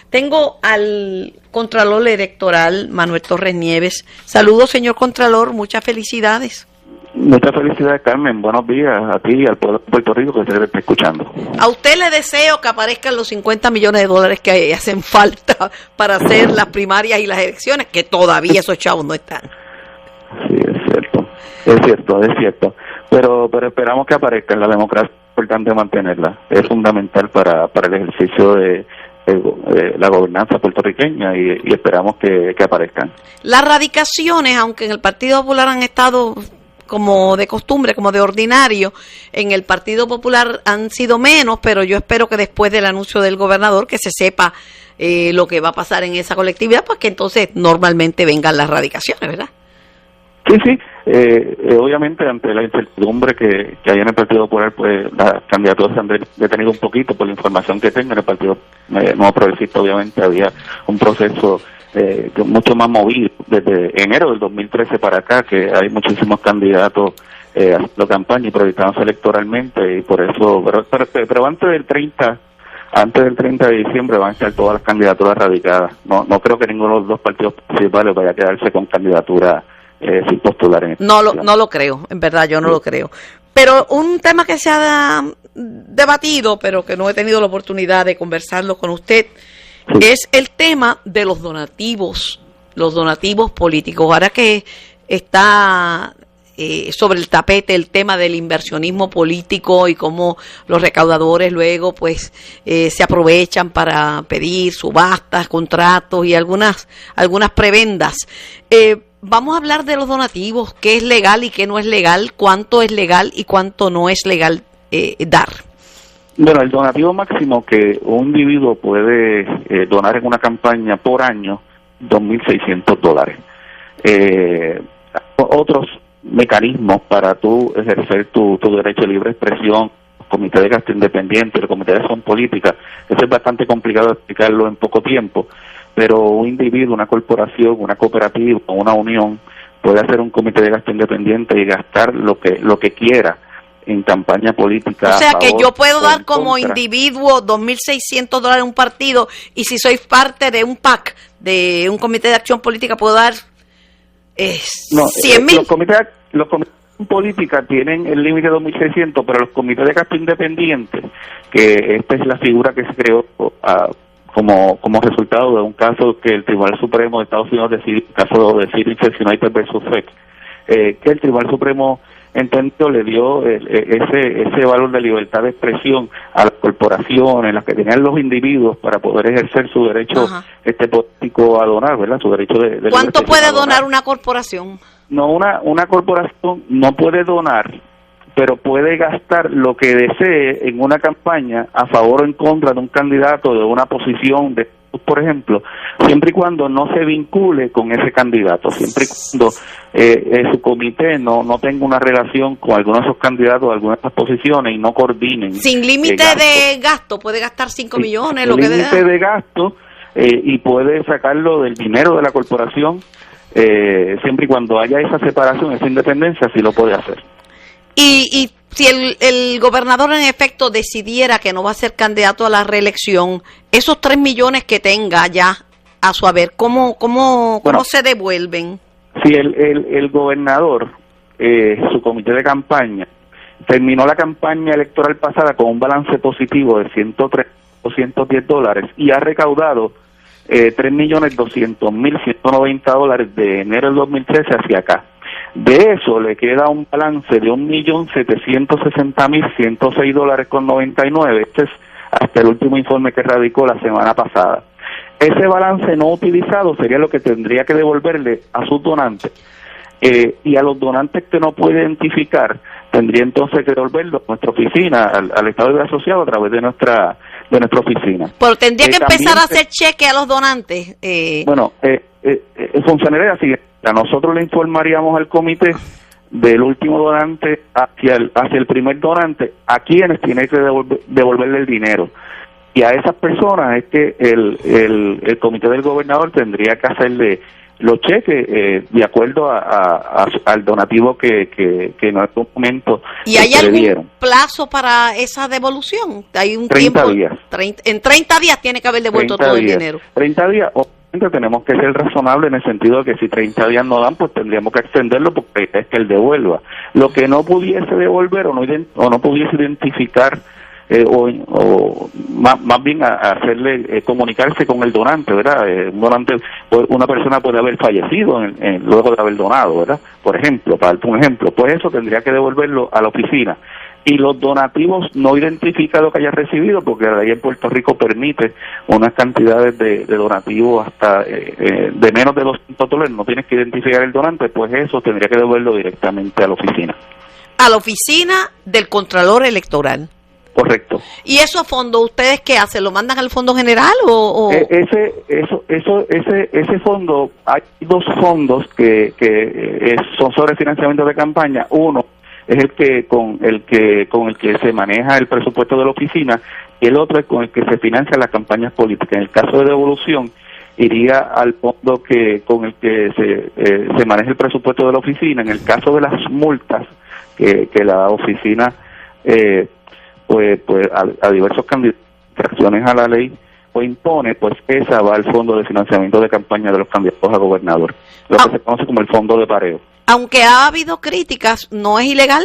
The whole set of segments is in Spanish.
Tengo al Contralor Electoral, Manuel Torres Nieves. Saludos, señor Contralor, muchas felicidades. Muchas felicidades, Carmen. Buenos días a ti y al pueblo de Puerto Rico que se está escuchando. A usted le deseo que aparezcan los $50 millones que hacen falta para hacer las primarias y las elecciones, que todavía esos chavos no están. Sí, es cierto. Pero esperamos que aparezcan. La democracia es importante mantenerla. Es fundamental para el ejercicio de la gobernanza puertorriqueña y esperamos que aparezcan. Las radicaciones, aunque en el Partido Popular han estado como de costumbre, como de ordinario, en el Partido Popular han sido menos, pero yo espero que después del anuncio del gobernador que se sepa lo que va a pasar en esa colectividad, pues que entonces normalmente vengan las radicaciones, ¿verdad? Sí, obviamente ante la incertidumbre que hay en el Partido Popular, pues las candidaturas se han detenido un poquito por la información que tengo. En el Partido Nuevo Progresista obviamente había un proceso mucho más movido desde enero del 2013 para acá, que hay muchísimos candidatos haciendo campaña y proyectándose electoralmente, y por eso, pero antes del 30 de diciembre van a estar todas las candidaturas radicadas. No creo que ninguno de los dos partidos principales vaya a quedarse con candidatura sin postular en no lo creo, en verdad yo no lo creo. Pero un tema que se ha debatido, pero que no he tenido la oportunidad de conversarlo con usted, es el tema de los donativos políticos. Ahora que está sobre el tapete el tema del inversionismo político y cómo los recaudadores luego pues se aprovechan para pedir subastas, contratos y algunas prebendas. Vamos a hablar de los donativos, qué es legal y qué no es legal, cuánto es legal y cuánto no es legal dar. Bueno, el donativo máximo que un individuo puede donar en una campaña por año, $2,600. Otros mecanismos para tú ejercer tu derecho de libre expresión, el Comité de Gasto Independiente, el Comité de Acción Política, eso es bastante complicado explicarlo en poco tiempo, pero un individuo, una corporación, una cooperativa, una unión puede hacer un comité de gasto independiente y gastar lo que quiera en campaña política. O sea que yo puedo dar como individuo $2,600 a un partido, y si soy parte de un PAC, de un comité de acción política, puedo dar 100,000. Los comités de política tienen el límite de 2,600, pero los comités de gasto independientes, que esta es la figura que se creó como resultado de un caso que el Tribunal Supremo de Estados Unidos decidió, el caso de Citizens United versus FEC, que el Tribunal Supremo entendió, le dio ese valor de libertad de expresión a las corporaciones, las que tenían los individuos, para poder ejercer su derecho político a donar, ¿verdad? Su derecho de ¿Cuánto puede donar una corporación? No, una corporación no puede donar, pero puede gastar lo que desee en una campaña a favor o en contra de un candidato de una posición de, por ejemplo, siempre y cuando no se vincule con ese candidato, siempre y cuando su comité no tenga una relación con algunos de esos candidatos de algunas de esas posiciones y no coordinen. Sin límite de gasto, puede gastar 5 millones, lo que sea. Límite de gasto y puede sacarlo del dinero de la corporación, siempre y cuando haya esa separación, esa independencia, sí lo puede hacer. Y si el gobernador en efecto decidiera que no va a ser candidato a la reelección, esos 3 millones que tenga ya a su haber, ¿cómo se devuelven? Si el gobernador, su comité de campaña, terminó la campaña electoral pasada con un balance positivo de $210 y ha recaudado $3,200,190 de enero del 2013 hacia acá. De eso le queda un balance de $1,760,106.99. Este es hasta el último informe que radicó la semana pasada. Ese balance no utilizado sería lo que tendría que devolverle a sus donantes. Y a los donantes que no puede identificar, tendría entonces que devolverlo a nuestra oficina, al Estado Libre Asociado, a través de nuestra oficina. Pero tendría que empezar a hacer cheque a los donantes. Funcionaría así. A nosotros le informaríamos al comité del último donante hacia el primer donante, a quienes tiene que devolverle el dinero. Y a esas personas es que el comité del gobernador tendría que hacerle los cheques de acuerdo al donativo que en algún momento ¿Y hay le algún dieron. plazo para esa devolución? ¿Hay un 30 tiempo? días. En 30 días tiene que haber devuelto 30 todo el días. dinero. 30 días, obviamente tenemos que ser razonables en el sentido de que si 30 días no dan, pues tendríamos que extenderlo porque es que él devuelva. Lo que no pudiese devolver o no pudiese identificar o más bien a hacerle comunicarse con el donante, ¿verdad? Un donante, una persona puede haber fallecido luego de haber donado, ¿verdad? Por ejemplo, para darte un ejemplo, pues eso tendría que devolverlo a la oficina. Y los donativos no identificados que haya recibido, porque la ley en Puerto Rico permite unas cantidades de donativos hasta de menos de $200, no tienes que identificar el donante, pues eso tendría que devolverlo directamente a la oficina. A la oficina del Contralor Electoral. Correcto. ¿Y esos fondos ustedes qué hacen? ¿Lo mandan al Fondo General o...? Ese fondo, hay dos fondos que son sobre financiamiento de campaña. Uno es el que con el que se maneja el presupuesto de la oficina y el otro es con el que se financian las campañas políticas. En el caso de devolución iría al fondo con el que se maneja el presupuesto de la oficina. En el caso de las multas que la oficina pues a diversos candidatos, infracciones a la ley o impone, pues esa va al fondo de financiamiento de campaña de los candidatos a gobernador, lo que se conoce como el fondo de pareo. Aunque ha habido críticas, no es ilegal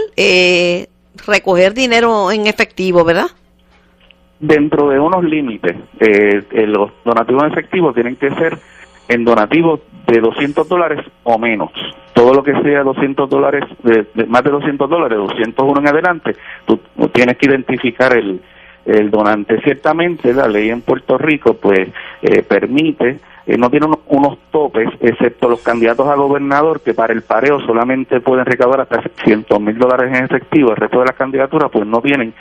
recoger dinero en efectivo, ¿verdad? Dentro de unos límites, los donativos en efectivo tienen que ser en donativos de $200 o menos. Todo lo que sea $200, de más de $200, 201 en adelante, tú tienes que identificar el donante. Ciertamente la ley en Puerto Rico pues permite, no tiene unos topes, excepto los candidatos a gobernador, que para el pareo solamente pueden recaudar hasta $600,000 en efectivo. El resto de las candidaturas pues no tienen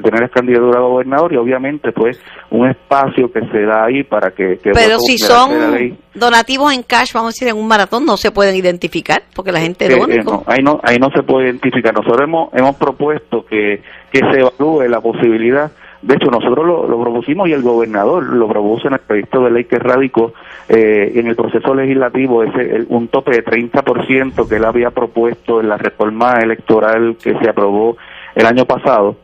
tener candidatura a gobernador, y obviamente pues un espacio que se da ahí para que pero si son donativos en cash, vamos a decir en un maratón, no se pueden identificar porque la gente dona. Ahí no se puede identificar. Nosotros hemos propuesto que se evalúe la posibilidad. De hecho, nosotros lo propusimos y el gobernador lo propuso en el proyecto de ley que radicó en el proceso legislativo, un tope de 30% que él había propuesto en la reforma electoral que se aprobó el año pasado.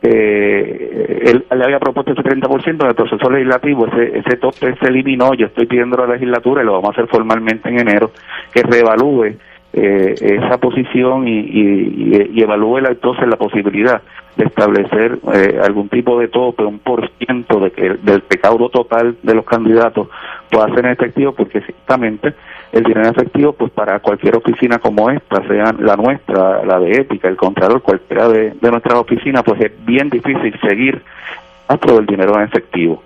Él le había propuesto ese 30% en el proceso legislativo, ese tope se eliminó. Yo estoy pidiendo a la legislatura, y lo vamos a hacer formalmente en enero, que reevalúe esa posición y evalúe entonces la posibilidad de establecer algún tipo de tope, un % del recaudo total de los candidatos pueda ser en efectivo, porque ciertamente el dinero en efectivo, pues para cualquier oficina como esta, sea la nuestra, la de ética, el Contralor, cualquiera de nuestras oficinas, pues es bien difícil seguir rastro del dinero en efectivo.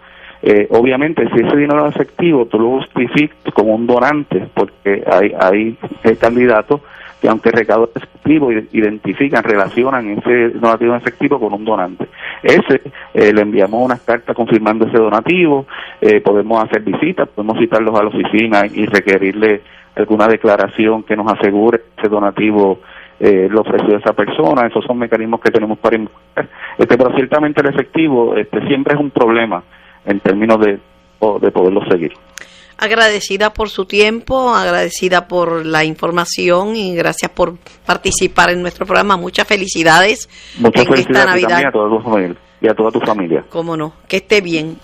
Obviamente, si ese dinero en efectivo tú lo justificas como un donante, porque hay candidatos que aunque recaudan efectivo identifican, relacionan ese donativo en efectivo con un donante. Le enviamos unas cartas confirmando ese donativo, podemos hacer visitas, podemos citarlos a la oficina y requerirle alguna declaración que nos asegure que ese donativo lo ofreció esa persona. Esos son mecanismos que tenemos para investigar. Pero ciertamente el efectivo siempre es un problema en términos de poderlo seguir. Agradecida por su tiempo, agradecida por la información y gracias por participar en nuestro programa. Muchas felicidades. Muchas felicidades esta Navidad. A toda tu familia y a toda tu familia. Cómo no, que esté bien.